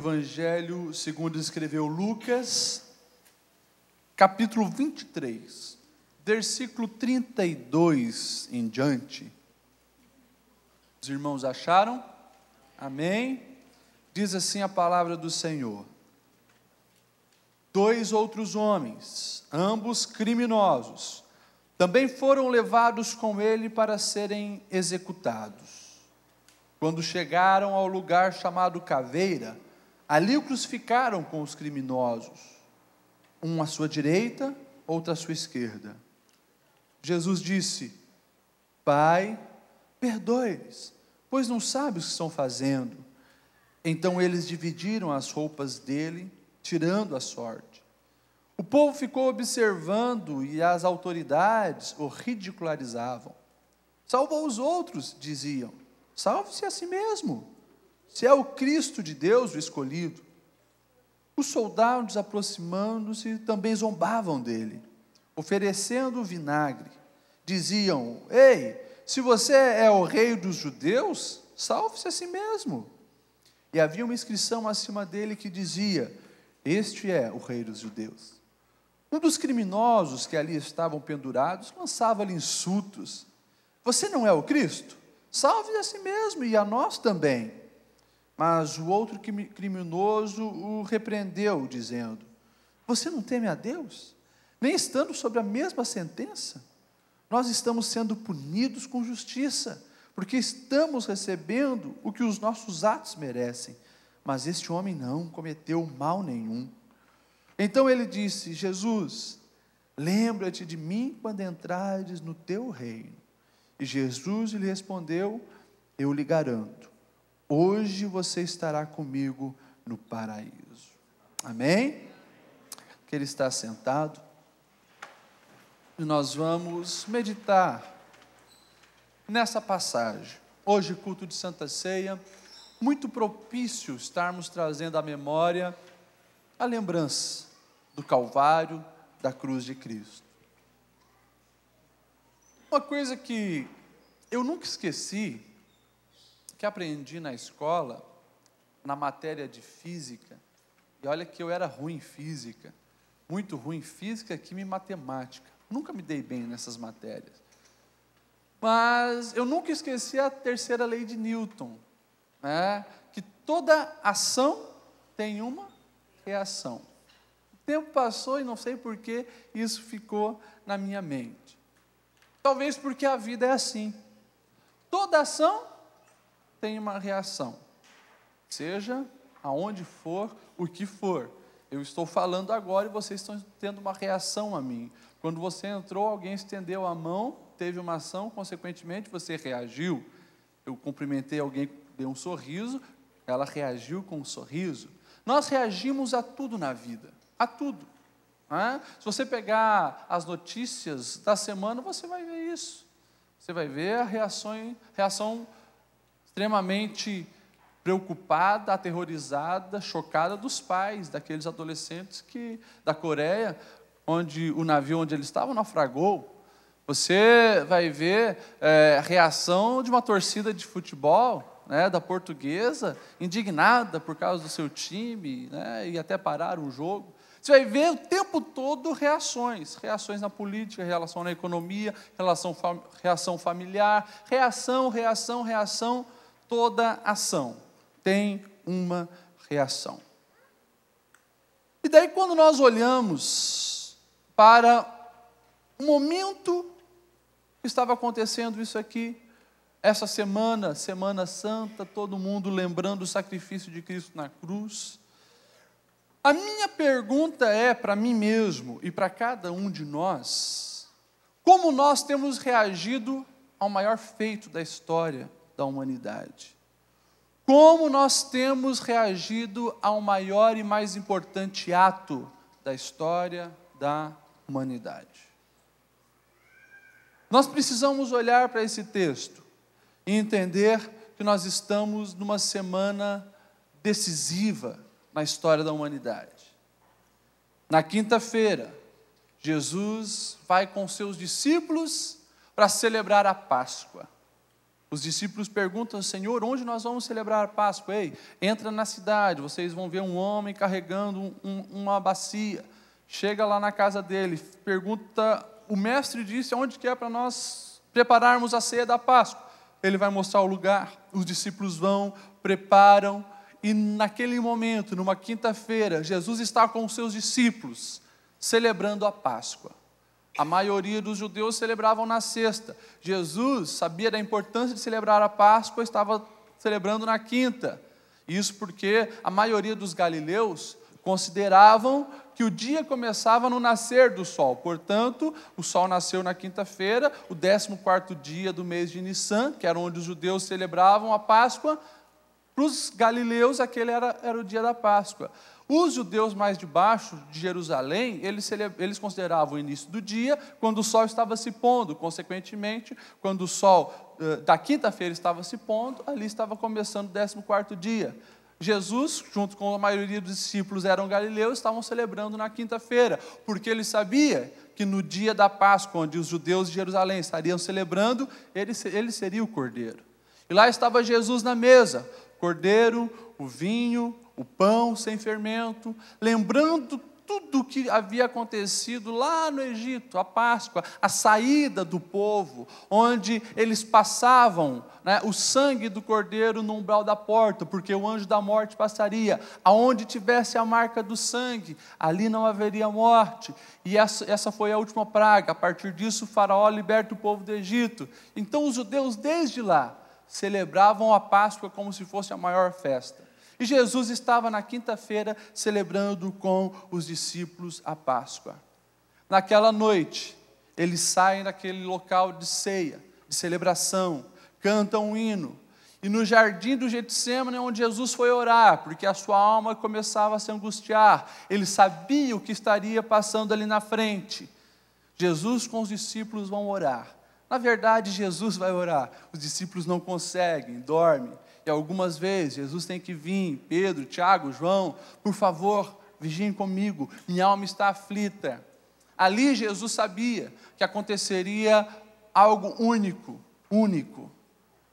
Evangelho segundo escreveu Lucas, capítulo 23, versículo 32 em diante. Os irmãos acharam? Amém? Diz assim a palavra do Senhor: 2 outros homens, ambos criminosos, também foram levados com ele para serem executados. Quando chegaram ao lugar chamado Caveira, ali o crucificaram com os criminosos, um à sua direita, outro à sua esquerda. Jesus disse: Pai, perdoe-lhes, pois não sabem o que estão fazendo. Então eles dividiram as roupas dele, tirando a sorte. O povo ficou observando e as autoridades o ridicularizavam. Salvou os outros, diziam. Salve-se a si mesmo, se é o Cristo de Deus, o escolhido. Os soldados, aproximando-se, também zombavam dele, oferecendo vinagre. Diziam: Ei, se você é o rei dos judeus, salve-se a si mesmo. E havia uma inscrição acima dele que dizia: Este é o rei dos judeus. Um dos criminosos que ali estavam pendurados lançava-lhe insultos: Você não é o Cristo? Salve a si mesmo e a nós também. Mas o outro criminoso o repreendeu, dizendo: Você não teme a Deus? Nem estando sob a mesma sentença? Nós estamos sendo punidos com justiça, porque estamos recebendo o que os nossos atos merecem. Mas este homem não cometeu mal nenhum. Então ele disse: Jesus, lembra-te de mim quando entrares no teu reino. E Jesus lhe respondeu: Eu lhe garanto, hoje você estará comigo no paraíso. Amém? Que ele está sentado. E nós vamos meditar nessa passagem. Hoje, culto de Santa Ceia, muito propício estarmos trazendo à memória a lembrança do Calvário, da cruz de Cristo. Uma coisa que eu nunca esqueci, que aprendi na escola, na matéria de física, e olha que eu era ruim em física, muito ruim em física, química e matemática, nunca me dei bem nessas matérias, mas eu nunca esqueci a terceira lei de Newton, né? Que toda ação tem uma reação. O tempo passou e não sei por que isso ficou na minha mente. Talvez porque a vida é assim. Toda ação tem uma reação. Seja aonde for, o que for. Eu estou falando agora e vocês estão tendo uma reação a mim. Quando você entrou, alguém estendeu a mão, teve uma ação, consequentemente você reagiu. Eu cumprimentei alguém, dei um sorriso, ela reagiu com um sorriso. Nós reagimos a tudo na vida, a tudo. Se você pegar as notícias da semana, você vai ver isso. Você vai ver a reação extremamente preocupada, aterrorizada, chocada dos pais, daqueles adolescentes da Coreia, onde o navio onde eles estavam naufragou. Você vai ver a reação de uma torcida de futebol, né, da Portuguesa, indignada por causa do seu time, né, e até parar o jogo. Você vai ver o tempo todo reações na política, reação na economia, reação familiar, reação, toda ação tem uma reação. E daí quando nós olhamos para o momento que estava acontecendo isso aqui, essa semana, Semana Santa, todo mundo lembrando o sacrifício de Cristo na cruz, a minha pergunta é para mim mesmo e para cada um de nós: como nós temos reagido ao maior feito da história da humanidade? Como nós temos reagido ao maior e mais importante ato da história da humanidade? Nós precisamos olhar para esse texto e entender que nós estamos numa semana decisiva na história da humanidade. Na quinta-feira, Jesus vai com seus discípulos para celebrar a Páscoa. Os discípulos perguntam: Senhor, onde nós vamos celebrar a Páscoa? Ei, entra na cidade, vocês vão ver um homem carregando uma bacia. Chega lá na casa dele, pergunta, o mestre disse onde que é para nós prepararmos a ceia da Páscoa. Ele vai mostrar o lugar, os discípulos vão, preparam, e naquele momento, numa quinta-feira, Jesus está com os seus discípulos, celebrando a Páscoa. A maioria dos judeus celebravam na sexta. Jesus sabia da importância de celebrar a Páscoa, estava celebrando na quinta. Isso porque a maioria dos galileus consideravam que o dia começava no nascer do sol. Portanto, o sol nasceu na quinta-feira, o 14º dia do mês de Nissan, que era onde os judeus celebravam a Páscoa. Para os galileus, aquele era o dia da Páscoa. Os judeus mais de baixo de Jerusalém, eles consideravam o início do dia quando o sol estava se pondo. Consequentemente, quando o sol da quinta-feira estava se pondo, ali estava começando o 14º dia. Jesus, junto com a maioria dos discípulos eram galileus, estavam celebrando na quinta-feira, porque ele sabia que no dia da Páscoa, onde os judeus de Jerusalém estariam celebrando, ele seria o cordeiro. E lá estava Jesus na mesa, o cordeiro, o vinho, o pão sem fermento, lembrando tudo o que havia acontecido lá no Egito, a Páscoa, a saída do povo, onde eles passavam, o sangue do cordeiro no umbral da porta, porque o anjo da morte passaria. Aonde tivesse a marca do sangue, ali não haveria morte. E essa foi a última praga. A partir disso, o faraó liberta o povo do Egito. Então os judeus, desde lá, celebravam a Páscoa como se fosse a maior festa. E Jesus estava na quinta-feira celebrando com os discípulos a Páscoa. Naquela noite, eles saem daquele local de ceia, de celebração, cantam um hino. E no jardim do Getsêmani, onde Jesus foi orar, porque a sua alma começava a se angustiar, ele sabia o que estaria passando ali na frente. Jesus com os discípulos vão orar. Na verdade, Jesus vai orar, os discípulos não conseguem, dormem. E algumas vezes Jesus tem que vir, Pedro, Tiago, João, por favor, vigiem comigo, minha alma está aflita. Ali Jesus sabia que aconteceria algo único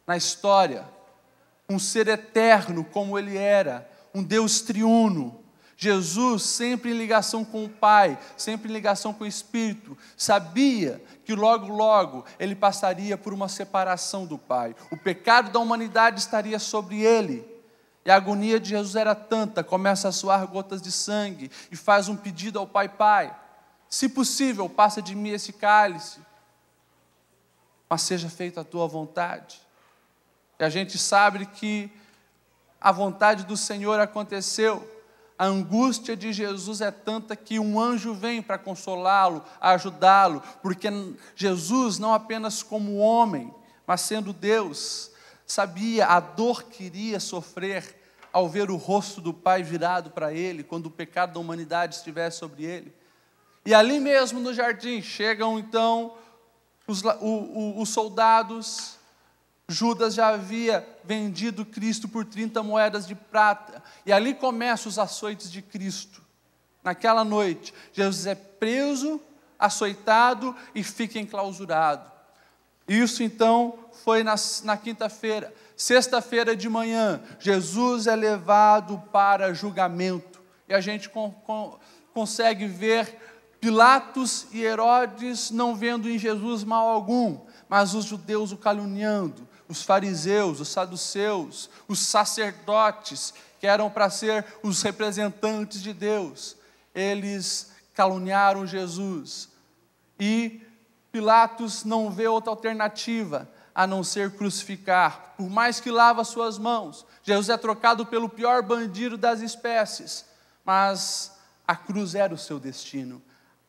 na história. Um ser eterno como ele era, um Deus triuno. Jesus, sempre em ligação com o Pai, sempre em ligação com o Espírito, sabia que logo ele passaria por uma separação do Pai. O pecado da humanidade estaria sobre ele. E a agonia de Jesus era tanta, começa a suar gotas de sangue e faz um pedido ao Pai: Pai, se possível, passa de mim esse cálice, mas seja feita a tua vontade. E a gente sabe que a vontade do Senhor aconteceu. A angústia de Jesus é tanta que um anjo vem para consolá-lo, ajudá-lo, porque Jesus, não apenas como homem, mas sendo Deus, sabia a dor que iria sofrer ao ver o rosto do Pai virado para ele, quando o pecado da humanidade estivesse sobre ele. E ali mesmo no jardim, chegam então os soldados. Judas já havia vendido Cristo por 30 moedas de prata. E ali começam os açoites de Cristo. Naquela noite, Jesus é preso, açoitado e fica enclausurado. Isso então foi na quinta-feira. Sexta-feira de manhã, Jesus é levado para julgamento. E a gente consegue ver Pilatos e Herodes não vendo em Jesus mal algum, mas os judeus o caluniando. Os fariseus, os saduceus, os sacerdotes, que eram para ser os representantes de Deus, eles caluniaram Jesus. E Pilatos não vê outra alternativa a não ser crucificar. Por mais que lava suas mãos, Jesus é trocado pelo pior bandido das espécies, mas a cruz era o seu destino.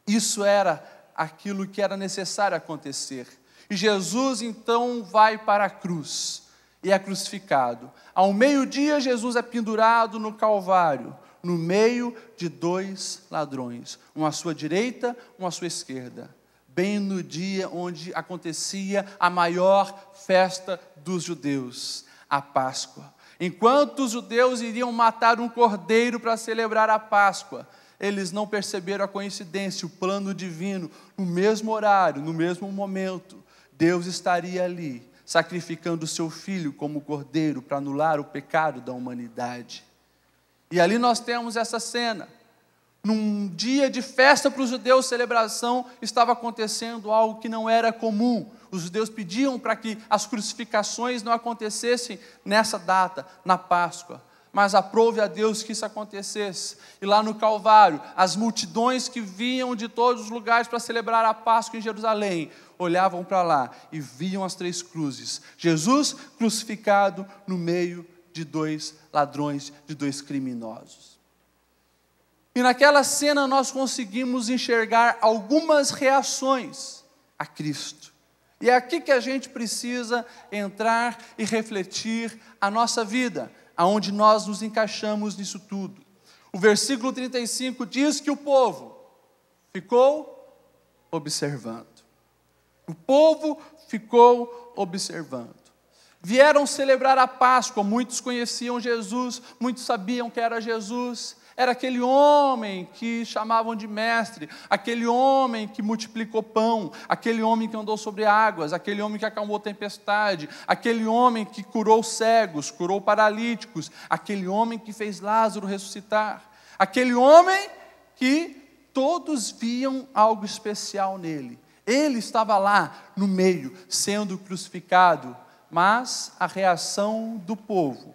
Isso era aquilo que era necessário acontecer. E Jesus então vai para a cruz e é crucificado. Ao meio-dia, Jesus é pendurado no Calvário, no meio de 2 ladrões, um à sua direita, um à sua esquerda, bem no dia onde acontecia a maior festa dos judeus, a Páscoa. Enquanto os judeus iriam matar um cordeiro para celebrar a Páscoa, eles não perceberam a coincidência, o plano divino, no mesmo horário, no mesmo momento, Deus estaria ali, sacrificando o seu filho como cordeiro para anular o pecado da humanidade. E ali nós temos essa cena. Num dia de festa para os judeus, celebração, estava acontecendo algo que não era comum. Os judeus pediam para que as crucificações não acontecessem nessa data, na Páscoa. Mas aprove a Deus que isso acontecesse. E lá no Calvário, as multidões que vinham de todos os lugares para celebrar a Páscoa em Jerusalém, olhavam para lá e viam as 3 cruzes. Jesus crucificado no meio de 2 ladrões, de 2 criminosos. E naquela cena nós conseguimos enxergar algumas reações a Cristo. E é aqui que a gente precisa entrar e refletir a nossa vida, aonde nós nos encaixamos nisso tudo. O versículo 35 diz que o povo ficou observando. O povo ficou observando. Vieram celebrar a Páscoa, muitos conheciam Jesus, muitos sabiam que era Jesus. Era aquele homem que chamavam de mestre, aquele homem que multiplicou pão, aquele homem que andou sobre águas, aquele homem que acalmou a tempestade, aquele homem que curou cegos, curou paralíticos, aquele homem que fez Lázaro ressuscitar, aquele homem que todos viam algo especial nele. Ele estava lá no meio, sendo crucificado, mas a reação do povo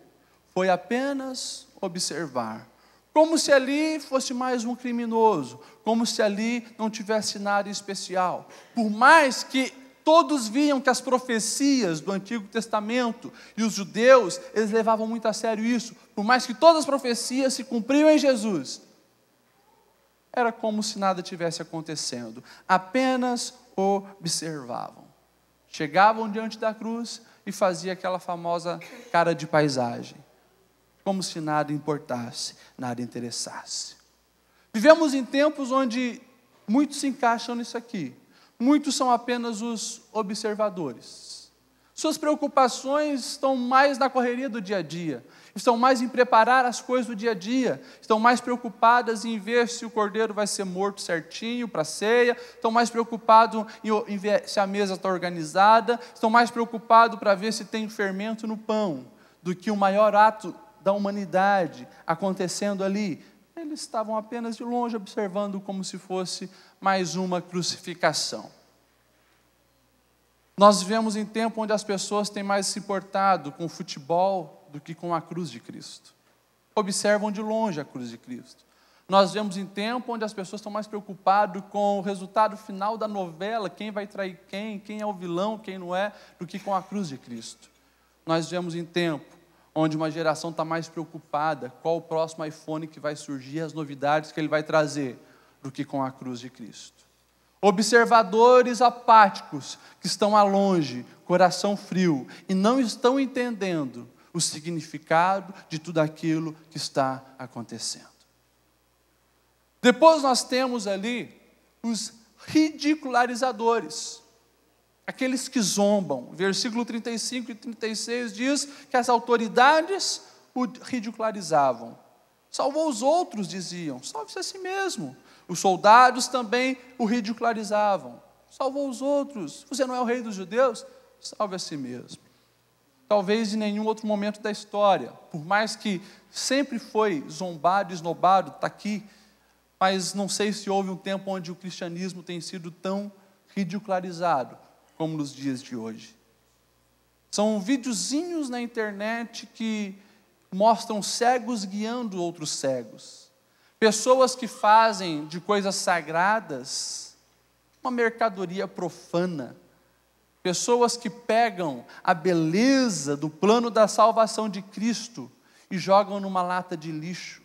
foi apenas observar. Como se ali fosse mais um criminoso, como se ali não tivesse nada especial. Por mais que todos viam que as profecias do Antigo Testamento, e os judeus, eles levavam muito a sério isso, por mais que todas as profecias se cumpriam em Jesus, era como se nada tivesse acontecendo, apenas observavam. Chegavam diante da cruz e faziam aquela famosa cara de paisagem, como se nada importasse, nada interessasse. Vivemos em tempos onde muitos se encaixam nisso aqui. Muitos são apenas os observadores. Suas preocupações estão mais na correria do dia a dia, estão mais em preparar as coisas do dia a dia, estão mais preocupadas em ver se o cordeiro vai ser morto certinho para a ceia, estão mais preocupados em ver se a mesa está organizada, estão mais preocupados para ver se tem fermento no pão, do que o maior ato da humanidade acontecendo ali. Eles estavam apenas de longe observando como se fosse mais uma crucificação. Nós vivemos em tempo onde as pessoas têm mais se importado com o futebol do que com a cruz de Cristo. Observam de longe a cruz de Cristo. Nós vivemos em tempo onde as pessoas estão mais preocupadas com o resultado final da novela, quem vai trair quem é o vilão, quem não é, do que com a cruz de Cristo. Nós vivemos em tempo onde uma geração está mais preocupada qual o próximo iPhone que vai surgir, as novidades que ele vai trazer, do que com a cruz de Cristo. Observadores apáticos que estão a longe, coração frio, e não estão entendendo o significado de tudo aquilo que está acontecendo. Depois nós temos ali os ridicularizadores, aqueles que zombam. Versículo 35 e 36 diz que as autoridades o ridicularizavam. Salvou os outros, diziam, salve-se a si mesmo. Os soldados também o ridicularizavam. Salvou os outros, você não é o rei dos judeus? Salve a si mesmo. Talvez em nenhum outro momento da história, por mais que sempre foi zombado, esnobado, está aqui, mas não sei se houve um tempo onde o cristianismo tem sido tão ridicularizado como nos dias de hoje. São videozinhos na internet que mostram cegos guiando outros cegos. Pessoas que fazem de coisas sagradas uma mercadoria profana. Pessoas que pegam a beleza do plano da salvação de Cristo e jogam numa lata de lixo.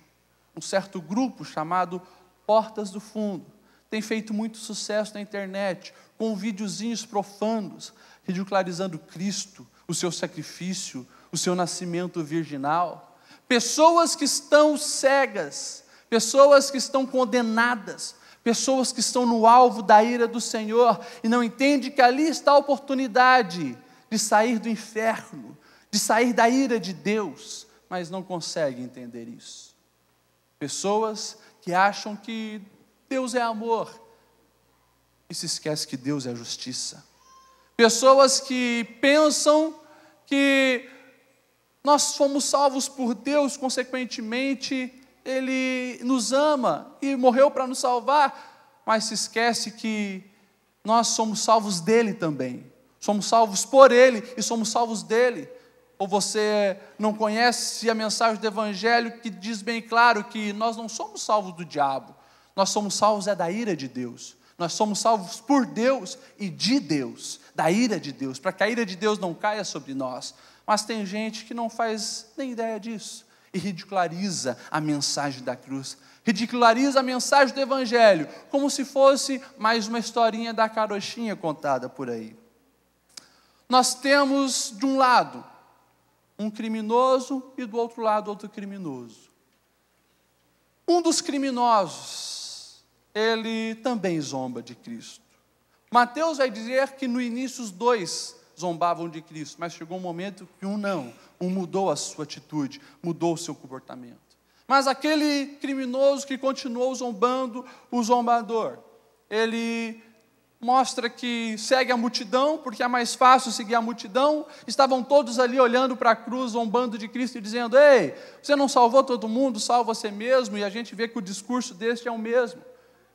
Um certo grupo chamado Portas do Fundo tem feito muito sucesso na internet, com videozinhos profanos, ridicularizando Cristo, o seu sacrifício, o seu nascimento virginal. Pessoas que estão cegas, pessoas que estão condenadas, pessoas que estão no alvo da ira do Senhor e não entendem que ali está a oportunidade de sair do inferno, de sair da ira de Deus, mas não conseguem entender isso. Pessoas que acham que Deus é amor e se esquece que Deus é justiça. pessoas que pensam que nós fomos salvos por Deus, consequentemente, Ele nos ama e morreu para nos salvar, mas se esquece que nós somos salvos dEle também, somos salvos por Ele e somos salvos dEle. Ou você não conhece a mensagem do Evangelho que diz bem claro que nós não somos salvos do diabo, nós somos salvos da ira de Deus, nós somos salvos por Deus e de Deus, da ira de Deus, para que a ira de Deus não caia sobre nós. Mas tem gente que não faz nem ideia disso e ridiculariza a mensagem da cruz, ridiculariza a mensagem do Evangelho, como se fosse mais uma historinha da carochinha contada por aí. Nós temos de um lado um criminoso e do outro lado outro criminoso. Um dos criminosos, ele também zomba de Cristo. Mateus vai dizer que no início os dois zombavam de Cristo, mas chegou um momento que um mudou a sua atitude, mudou o seu comportamento. Mas aquele criminoso que continuou zombando, o zombador, ele mostra que segue a multidão, porque é mais fácil seguir a multidão. Estavam todos ali olhando para a cruz, zombando de Cristo e dizendo: ei, você não salvou todo mundo, salva você mesmo. E a gente vê que o discurso deste é o mesmo.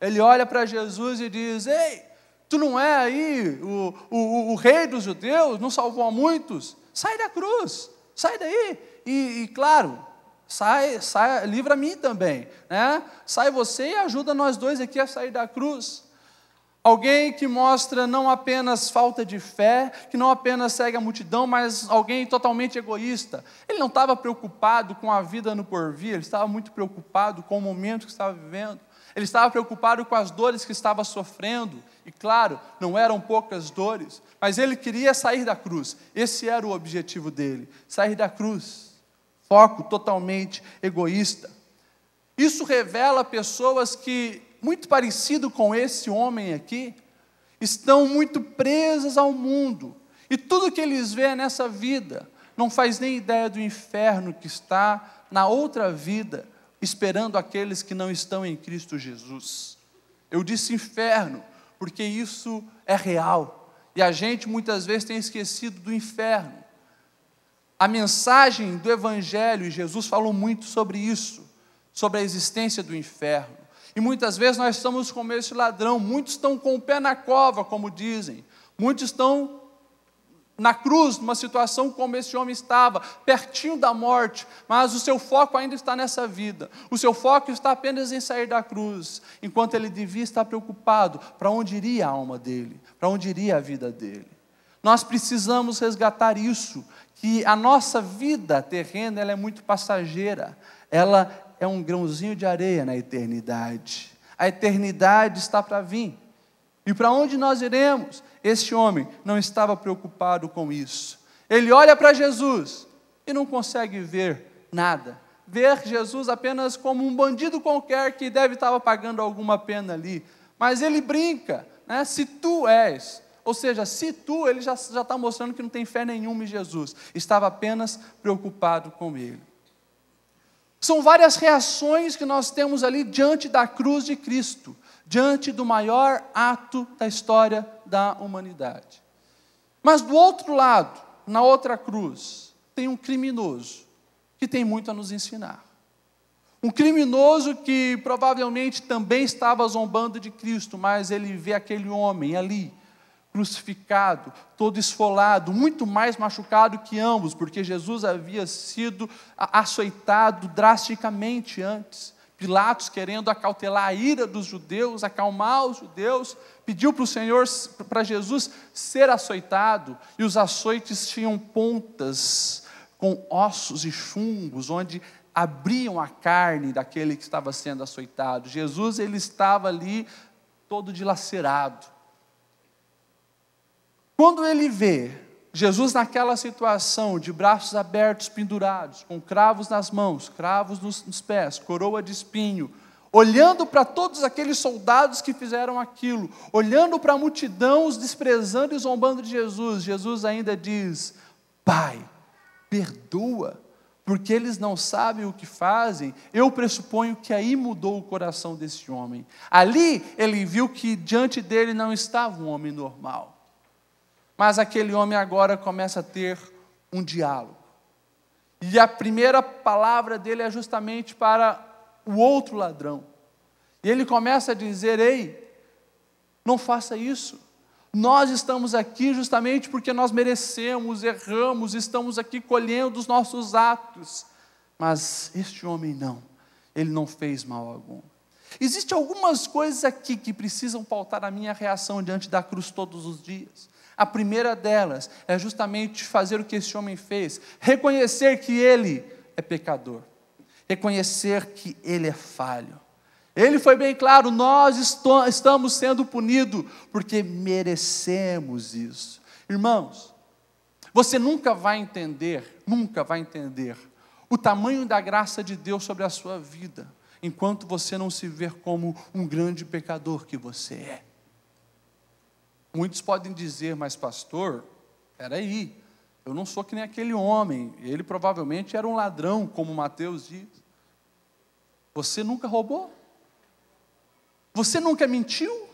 Ele olha para Jesus e diz: ei, tu não é aí o rei dos judeus, não salvou a muitos? Sai da cruz, sai daí. E claro, sai, livra a mim também, né? Sai você e ajuda nós dois aqui a sair da cruz. Alguém que mostra não apenas falta de fé, que não apenas segue a multidão, mas alguém totalmente egoísta. Ele não estava preocupado com a vida no porvir, ele estava muito preocupado com o momento que estava vivendo. Ele estava preocupado com as dores que estava sofrendo. E claro, não eram poucas dores, mas ele queria sair da cruz. Esse era o objetivo dele, sair da cruz. Foco totalmente egoísta. Isso revela pessoas que, muito parecido com esse homem aqui, estão muito presas ao mundo. E tudo que eles veem nessa vida não faz nem ideia do inferno que está na outra vida, esperando aqueles que não estão em Cristo Jesus. Eu disse inferno, porque isso é real. E a gente muitas vezes tem esquecido do inferno. A mensagem do Evangelho, e Jesus falou muito sobre isso, sobre a existência do inferno. E muitas vezes nós estamos como esse ladrão, muitos estão com o pé na cova, como dizem. Muitos estão na cruz, numa situação como esse homem estava, pertinho da morte, mas o seu foco ainda está nessa vida. O seu foco está apenas em sair da cruz, enquanto ele devia estar preocupado para onde iria a alma dele, para onde iria a vida dele. Nós precisamos resgatar isso, que a nossa vida terrena ela é muito passageira, ela é um grãozinho de areia na eternidade. A eternidade está para vir. E para onde nós iremos? Este homem não estava preocupado com isso. Ele olha para Jesus e não consegue ver nada. Ver Jesus apenas como um bandido qualquer que deve estar pagando alguma pena ali. Mas ele brinca, né? Se tu és, ou seja, se tu, ele já está mostrando que não tem fé nenhuma em Jesus. Estava apenas preocupado com ele. São várias reações que nós temos ali diante da cruz de Cristo, diante do maior ato da história da humanidade. Mas do outro lado, na outra cruz, tem um criminoso que tem muito a nos ensinar. Um criminoso que provavelmente também estava zombando de Cristo, mas ele vê aquele homem ali, crucificado, todo esfolado, muito mais machucado que ambos, porque Jesus havia sido açoitado drasticamente antes. Pilatos, querendo acautelar a ira dos judeus, acalmar os judeus, pediu para o Senhor, para Jesus ser açoitado, e os açoites tinham pontas com ossos e chumbos, onde abriam a carne daquele que estava sendo açoitado. Jesus, ele estava ali todo dilacerado. Quando ele vê Jesus naquela situação, de braços abertos, pendurados, com cravos nas mãos, cravos nos pés, coroa de espinho, olhando para todos aqueles soldados que fizeram aquilo, olhando para a multidão, os desprezando e zombando de Jesus, Jesus ainda diz: Pai, perdoa, porque eles não sabem o que fazem. Eu pressuponho que aí mudou o coração desse homem. Ali ele viu que diante dele não estava um homem normal. Mas aquele homem agora começa a ter um diálogo. E a primeira palavra dele é justamente para o outro ladrão. E ele começa a dizer: ei, não faça isso. Nós estamos aqui justamente porque nós merecemos, erramos, estamos aqui colhendo os nossos atos. Mas este homem não, ele não fez mal algum. Existem algumas coisas aqui que precisam pautar a minha reação diante da cruz todos os dias. A primeira delas é justamente fazer o que esse homem fez, reconhecer que ele é pecador, reconhecer que ele é falho. Ele foi bem claro: nós estamos sendo punidos porque merecemos isso. Irmãos, você nunca vai entender o tamanho da graça de Deus sobre a sua vida, enquanto você não se ver como um grande pecador que você é. Muitos podem dizer: mas pastor, peraí, eu não sou que nem aquele homem, ele provavelmente era um ladrão, como Mateus diz. Você nunca roubou? Você nunca mentiu?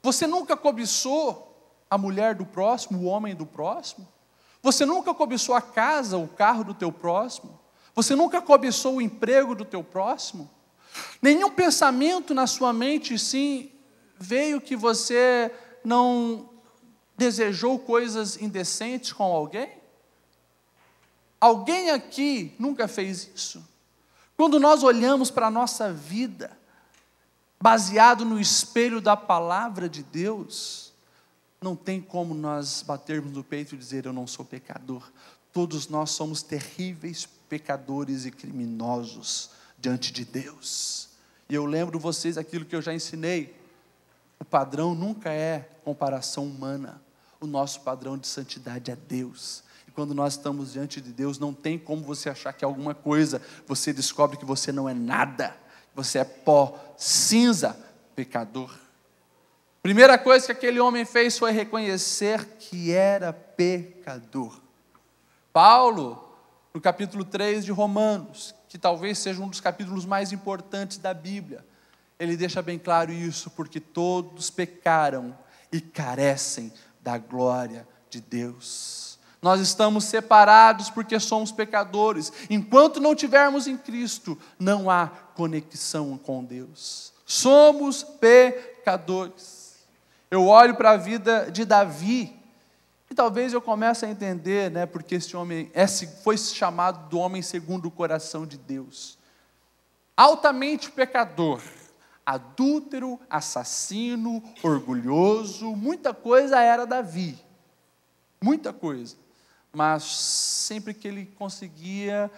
Você nunca cobiçou a mulher do próximo, o homem do próximo? Você nunca cobiçou a casa, o carro do teu próximo? Você nunca cobiçou o emprego do teu próximo? Nenhum pensamento na sua mente, sim, veio que você não desejou coisas indecentes com alguém? Alguém aqui nunca fez isso? Quando nós olhamos para a nossa vida, baseado no espelho da palavra de Deus, não tem como nós batermos no peito e dizer: eu não sou pecador. Todos nós somos terríveis pecadores e criminosos diante de Deus. E eu lembro vocês aquilo que eu já ensinei: o padrão nunca é comparação humana, o nosso padrão de santidade é Deus. E quando nós estamos diante de Deus, não tem como você achar que é alguma coisa. Você descobre que você não é nada, você é pó, cinza, pecador. Primeira coisa que aquele homem fez foi reconhecer que era pecador. Paulo, no capítulo 3 de Romanos, que talvez seja um dos capítulos mais importantes da Bíblia, ele deixa bem claro isso: porque todos pecaram e carecem da glória de Deus. Nós estamos separados porque somos pecadores. Enquanto não tivermos em Cristo, não há conexão com Deus. Somos pecadores. Eu olho para a vida de Davi e talvez eu comece a entender, porque esse homem foi chamado do homem segundo o coração de Deus. Altamente pecador, adúltero, assassino, orgulhoso, muita coisa era Davi. Muita coisa. Mas sempre que ele conseguia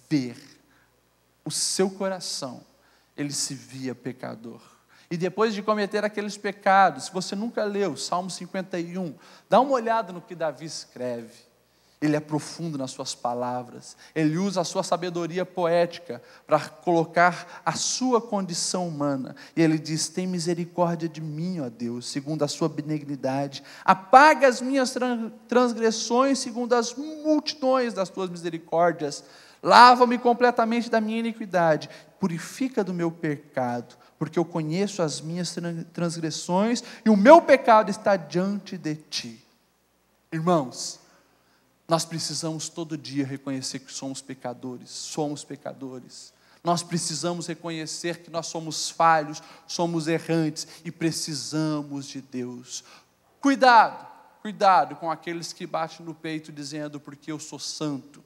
ver o seu coração, ele se via pecador. E depois de cometer aqueles pecados, se você nunca leu Salmo 51, dá uma olhada no que Davi escreve. Ele é profundo nas suas palavras, ele usa a sua sabedoria poética para colocar a sua condição humana. E ele diz: tem misericórdia de mim, ó Deus, segundo a sua benignidade. Apaga as minhas transgressões, segundo as multidões das tuas misericórdias. Lava-me completamente da minha iniquidade, purifica do meu pecado, porque eu conheço as minhas transgressões e o meu pecado está diante de ti. Irmãos, nós precisamos todo dia reconhecer que somos pecadores. Nós precisamos reconhecer que nós somos falhos, somos errantes e precisamos de Deus. Cuidado com aqueles que batem no peito dizendo: porque eu sou santo,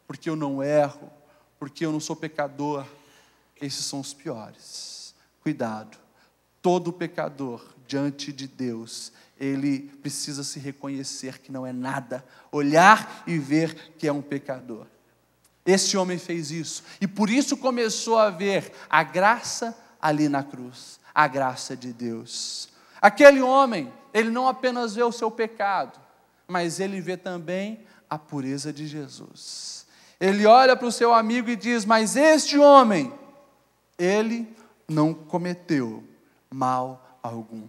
porque eu não erro, porque eu não sou pecador. Esses são os piores. Cuidado, todo pecador diante de Deus, ele precisa se reconhecer que não é nada, olhar e ver que é um pecador. Esse homem fez isso, e por isso começou a ver a graça ali na cruz, a graça de Deus. Aquele homem, ele não apenas vê o seu pecado, mas ele vê também a pureza de Jesus. Ele olha para o seu amigo e diz: mas este homem, ele não cometeu mal algum.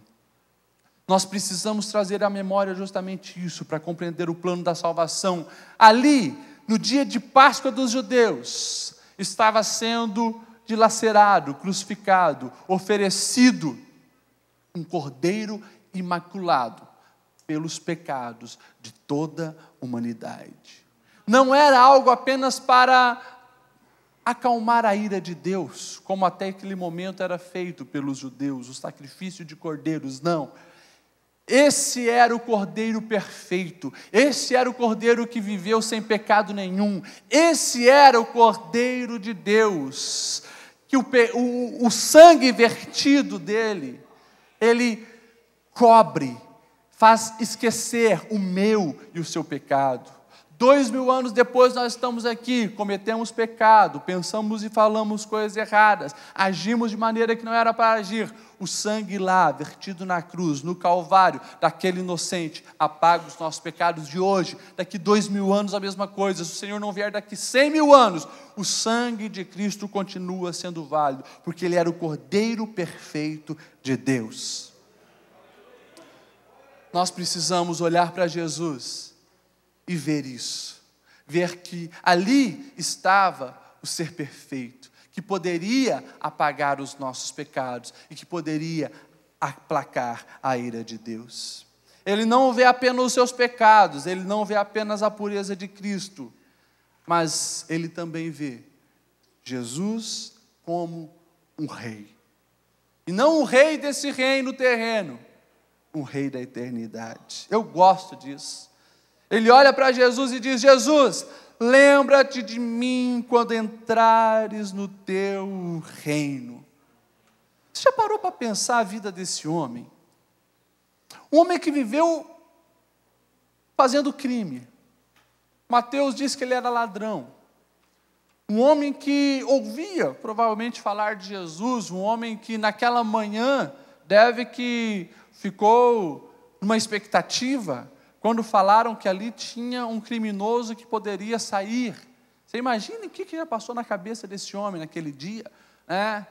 Nós precisamos trazer à memória justamente isso, para compreender o plano da salvação. Ali, no dia de Páscoa dos judeus, estava sendo dilacerado, crucificado, oferecido um cordeiro imaculado pelos pecados de toda a humanidade. Não era algo apenas para acalmar a ira de Deus, como até aquele momento era feito pelos judeus, o sacrifício de cordeiros, não. Esse era o cordeiro perfeito, esse era o cordeiro que viveu sem pecado nenhum, esse era o cordeiro de Deus, que o sangue vertido dele, ele cobre, faz esquecer o meu e o seu pecado. 2000 anos depois nós estamos aqui, cometemos pecado, pensamos e falamos coisas erradas, agimos de maneira que não era para agir. O sangue lá, vertido na cruz, no Calvário, daquele inocente, apaga os nossos pecados de hoje. Daqui 2000 anos a mesma coisa, se o Senhor não vier daqui 100.000 anos, o sangue de Cristo continua sendo válido, porque Ele era o Cordeiro perfeito de Deus. Nós precisamos olhar para Jesus e ver isso, ver que ali estava o ser perfeito, que poderia apagar os nossos pecados e que poderia aplacar a ira de Deus. Ele não vê apenas os seus pecados, ele não vê apenas a pureza de Cristo, mas ele também vê Jesus como um rei, e não um rei desse reino terreno, um rei da eternidade. Eu gosto disso. Ele olha para Jesus e diz: Jesus, lembra-te de mim quando entrares no teu reino. Você já parou para pensar a vida desse homem? Um homem que viveu fazendo crime. Mateus diz que ele era ladrão. Um homem que ouvia provavelmente falar de Jesus, um homem que naquela manhã deve que ficou numa expectativa, quando falaram que ali tinha um criminoso que poderia sair. Você imagina o que já passou na cabeça desse homem naquele dia, né?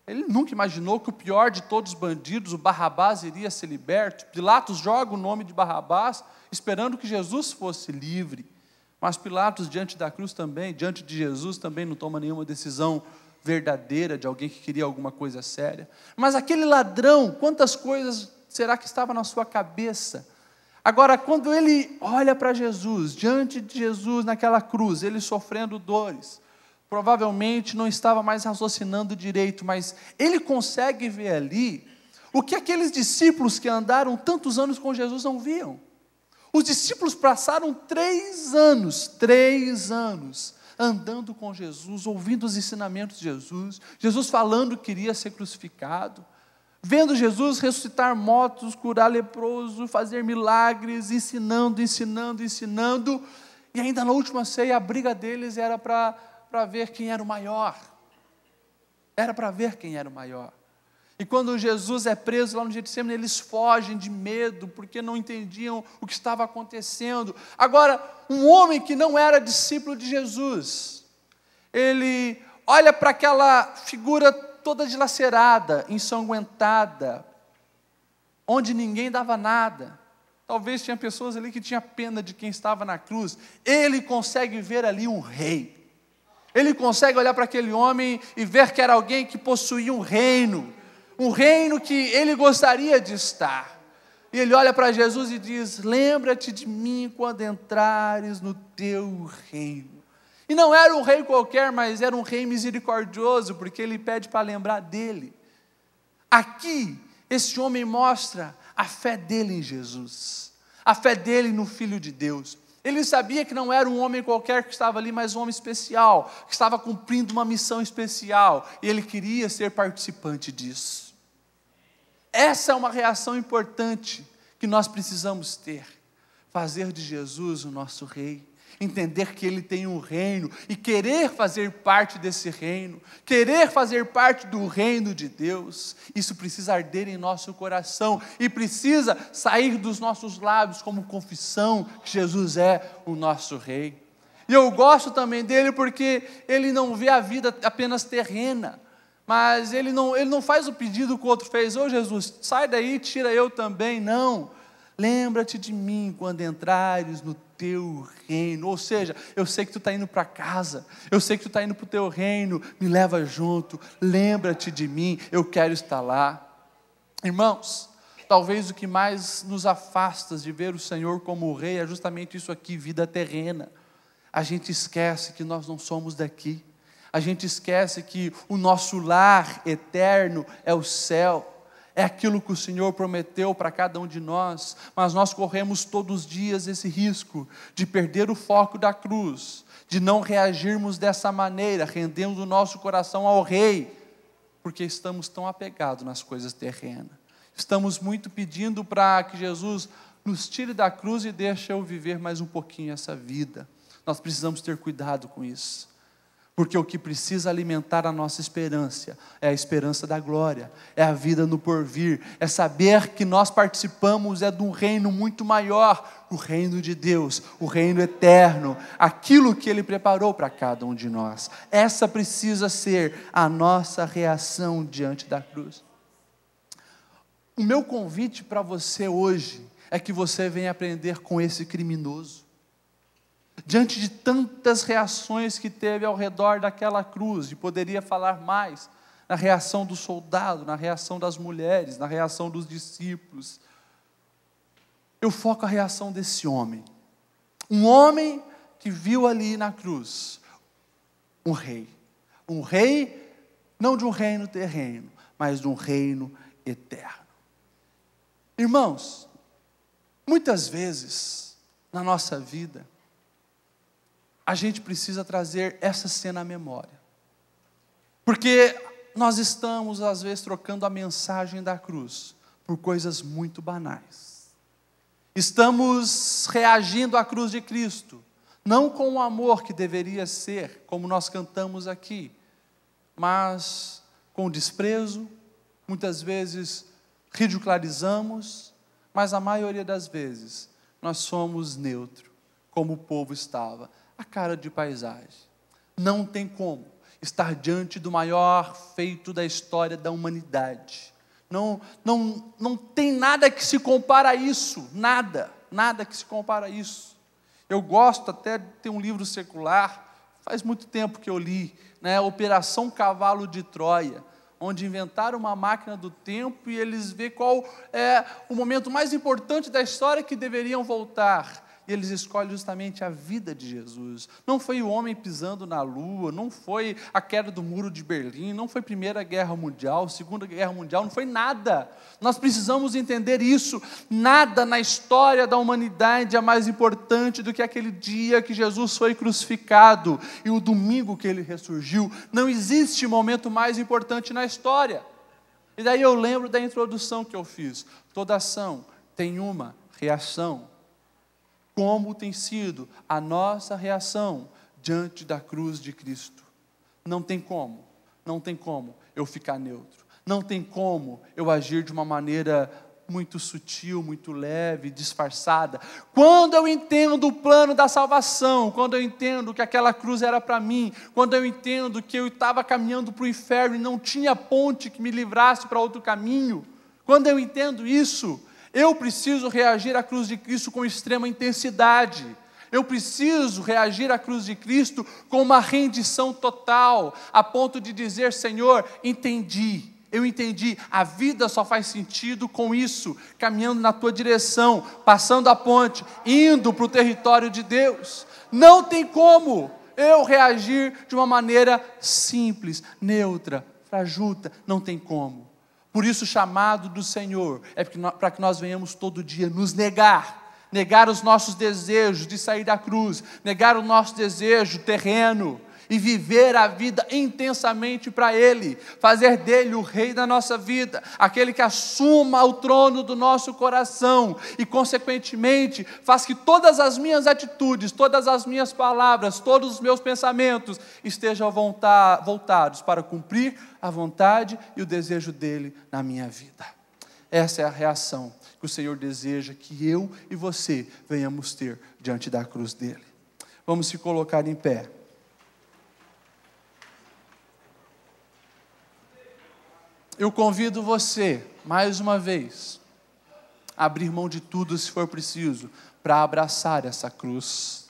Ele nunca imaginou que o pior de todos os bandidos, o Barrabás, iria ser liberto. Pilatos joga o nome de Barrabás, esperando que Jesus fosse livre. Mas Pilatos, diante da cruz também, diante de Jesus, também não toma nenhuma decisão verdadeira de alguém que queria alguma coisa séria. Mas aquele ladrão, quantas coisas será que estava na sua cabeça? Agora, quando ele olha para Jesus, diante de Jesus naquela cruz, ele sofrendo dores, provavelmente não estava mais raciocinando direito, mas ele consegue ver ali o que aqueles discípulos que andaram tantos anos com Jesus não viam. Os discípulos passaram 3 anos, andando com Jesus, ouvindo os ensinamentos de Jesus, Jesus falando que iria ser crucificado, vendo Jesus ressuscitar mortos, curar leproso, fazer milagres, ensinando, e ainda na última ceia a briga deles era para ver quem era o maior. E quando Jesus é preso lá no Getsemane, eles fogem de medo, porque não entendiam o que estava acontecendo. Agora, um homem que não era discípulo de Jesus, ele olha para aquela figura toda dilacerada, ensanguentada, onde ninguém dava nada. Talvez tinha pessoas ali que tinham pena de quem estava na cruz. Ele consegue ver ali um rei. Ele consegue olhar para aquele homem e ver que era alguém que possuía um reino que ele gostaria de estar. E ele olha para Jesus e diz: lembra-te de mim quando entrares no teu reino. E não era um rei qualquer, mas era um rei misericordioso, porque ele pede para lembrar dele. Aqui, esse homem mostra a fé dele em Jesus, a fé dele no Filho de Deus. Ele sabia que não era um homem qualquer que estava ali, mas um homem especial, que estava cumprindo uma missão especial, e ele queria ser participante disso. Essa é uma reação importante que nós precisamos ter, fazer de Jesus o nosso rei, entender que Ele tem um reino e querer fazer parte desse reino, querer fazer parte do reino de Deus. Isso precisa arder em nosso coração e precisa sair dos nossos lábios como confissão que Jesus é o nosso rei. E eu gosto também dele porque ele não vê a vida apenas terrena, mas ele não faz o pedido que o outro fez: ô Jesus, sai daí, tira eu também. Não, lembra-te de mim quando entrares no teu reino. Ou seja, eu sei que tu está indo para casa, eu sei que tu está indo para o teu reino, me leva junto, lembra-te de mim, eu quero estar lá. Irmãos, talvez o que mais nos afasta de ver o Senhor como o Rei é justamente isso aqui, vida terrena. A gente esquece que nós não somos daqui. A gente esquece que o nosso lar eterno é o céu. É aquilo que o Senhor prometeu para cada um de nós, mas nós corremos todos os dias esse risco de perder o foco da cruz, de não reagirmos dessa maneira, rendendo o nosso coração ao Rei, porque estamos tão apegados nas coisas terrenas. Estamos muito pedindo para que Jesus nos tire da cruz e deixe eu viver mais um pouquinho essa vida. Nós precisamos ter cuidado com isso. Porque o que precisa alimentar a nossa esperança é a esperança da glória, é a vida no porvir, é saber que nós participamos de um reino muito maior, o reino de Deus, o reino eterno, aquilo que Ele preparou para cada um de nós. Essa precisa ser a nossa reação diante da cruz. O meu convite para você hoje é que você venha aprender com esse criminoso. Diante de tantas reações que teve ao redor daquela cruz, e poderia falar mais, na reação do soldado, na reação das mulheres, na reação dos discípulos, eu foco a reação desse homem. Um homem que viu ali na cruz um rei não de um reino terreno, mas de um reino eterno. Irmãos, muitas vezes na nossa vida, a gente precisa trazer essa cena à memória. Porque nós estamos, às vezes, trocando a mensagem da cruz por coisas muito banais. Estamos reagindo à cruz de Cristo, não com o amor que deveria ser, como nós cantamos aqui, mas com desprezo, muitas vezes ridicularizamos, mas a maioria das vezes nós somos neutros, como o povo estava. A cara de paisagem. Não tem como estar diante do maior feito da história da humanidade. Não tem nada que se compara a isso. Nada que se compara a isso. Eu gosto até de ter um livro secular, faz muito tempo que eu li, né, Operação Cavalo de Troia, onde inventaram uma máquina do tempo e eles vê qual é o momento mais importante da história que deveriam voltar. E eles escolhem justamente a vida de Jesus. Não foi o homem pisando na lua, não foi a queda do muro de Berlim, não foi a Primeira Guerra Mundial, Segunda Guerra Mundial, não foi nada. Nós precisamos entender isso. Nada na história da humanidade é mais importante do que aquele dia que Jesus foi crucificado e o domingo que ele ressurgiu. Não existe momento mais importante na história. E daí eu lembro da introdução que eu fiz. Toda ação tem uma reação. Como tem sido a nossa reação diante da cruz de Cristo? Não tem como eu ficar neutro. Não tem como eu agir de uma maneira muito sutil, muito leve, disfarçada. Quando eu entendo o plano da salvação, quando eu entendo que aquela cruz era para mim, quando eu entendo que eu estava caminhando para o inferno e não tinha ponte que me livrasse para outro caminho, quando eu entendo isso, eu preciso reagir à cruz de Cristo com extrema intensidade. Eu preciso reagir à cruz de Cristo com uma rendição total, a ponto de dizer: Senhor, eu entendi, a vida só faz sentido com isso, caminhando na tua direção, passando a ponte, indo para o território de Deus. Não tem como eu reagir de uma maneira simples, neutra, fajuta, não tem como. Por isso o chamado do Senhor é para que nós venhamos todo dia nos negar os nossos desejos de sair da cruz, negar o nosso desejo terreno e viver a vida intensamente para Ele, fazer dEle o Rei da nossa vida, aquele que assuma o trono do nosso coração e consequentemente faz que todas as minhas atitudes, todas as minhas palavras, todos os meus pensamentos estejam voltados para cumprir a vontade e o desejo dEle na minha vida. Essa é a reação que o Senhor deseja que eu e você venhamos ter diante da cruz dEle. Vamos se colocar em pé. Eu convido você, mais uma vez, a abrir mão de tudo, se for preciso, para abraçar essa cruz.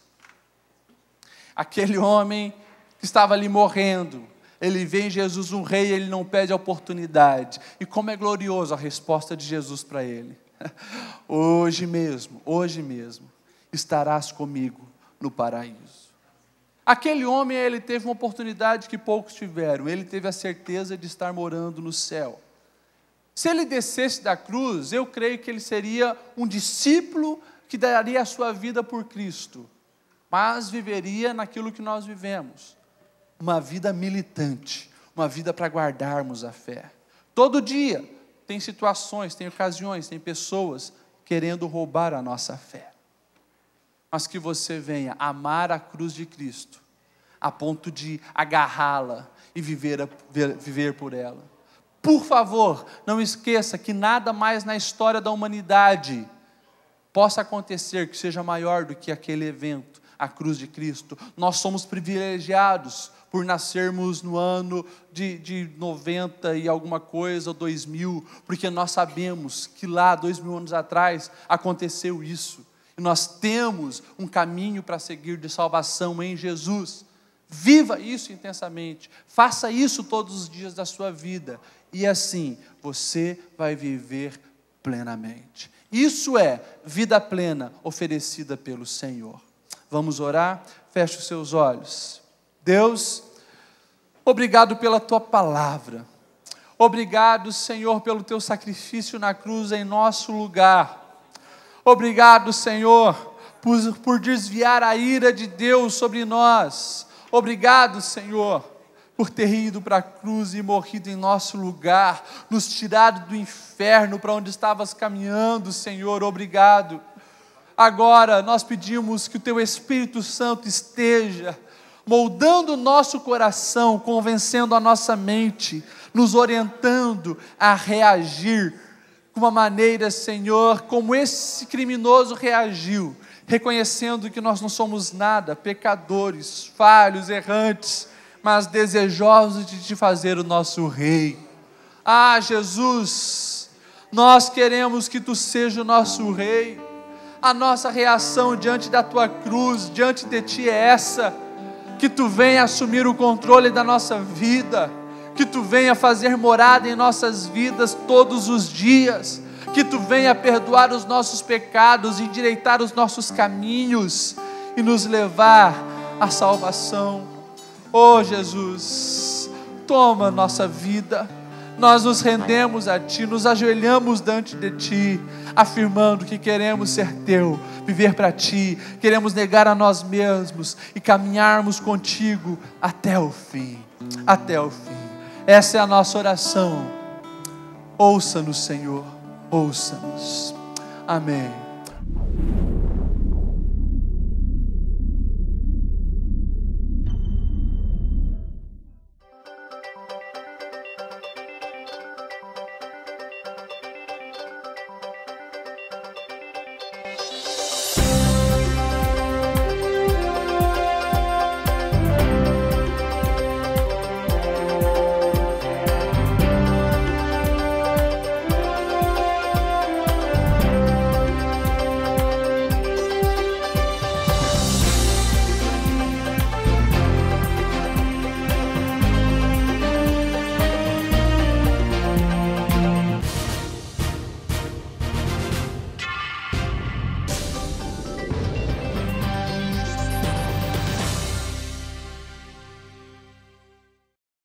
Aquele homem que estava ali morrendo, ele vê em Jesus um rei, ele não pede a oportunidade. E como é glorioso a resposta de Jesus para ele. hoje mesmo, estarás comigo no paraíso. Aquele homem, ele teve uma oportunidade que poucos tiveram, ele teve a certeza de estar morando no céu. Se ele descesse da cruz, eu creio que ele seria um discípulo que daria a sua vida por Cristo, mas viveria naquilo que nós vivemos, uma vida militante, uma vida para guardarmos a fé. Todo dia tem situações, tem ocasiões, tem pessoas querendo roubar a nossa fé. Mas que você venha amar a cruz de Cristo, a ponto de agarrá-la e viver por ela. Por favor, não esqueça que nada mais na história da humanidade possa acontecer que seja maior do que aquele evento, a cruz de Cristo. Nós somos privilegiados por nascermos no ano de 90 e alguma coisa, ou 2000, porque nós sabemos que lá, 2000 anos atrás, aconteceu isso. E nós temos um caminho para seguir de salvação em Jesus. Viva isso intensamente, faça isso todos os dias da sua vida, e assim você vai viver plenamente. Isso é vida plena oferecida pelo Senhor. Vamos orar? Feche os seus olhos. Deus, obrigado pela Tua palavra. Obrigado, Senhor, pelo Teu sacrifício na cruz em nosso lugar. Obrigado, Senhor, por desviar a ira de Deus sobre nós. Obrigado, Senhor, por ter ido para a cruz e morrido em nosso lugar, nos tirado do inferno para onde estavas caminhando, Senhor. Obrigado. Agora nós pedimos que o Teu Espírito Santo esteja moldando o nosso coração, convencendo a nossa mente, nos orientando a reagir de uma maneira, Senhor, como esse criminoso reagiu, reconhecendo que nós não somos nada, pecadores, falhos, errantes, mas desejosos de Te fazer o nosso Rei. Ah, Jesus, nós queremos que Tu seja o nosso Rei. A nossa reação diante da Tua cruz, diante de Ti é essa: que Tu venha assumir o controle da nossa vida, que Tu venha fazer morada em nossas vidas todos os dias, que Tu venha perdoar os nossos pecados, endireitar os nossos caminhos e nos levar à salvação. Oh Jesus, toma nossa vida, nós nos rendemos a Ti, nos ajoelhamos diante de Ti, afirmando que queremos ser Teu, viver para Ti, queremos negar a nós mesmos e caminharmos contigo até o fim, até o fim. Essa é a nossa oração. Ouça-nos, Senhor, ouça-nos. Amém.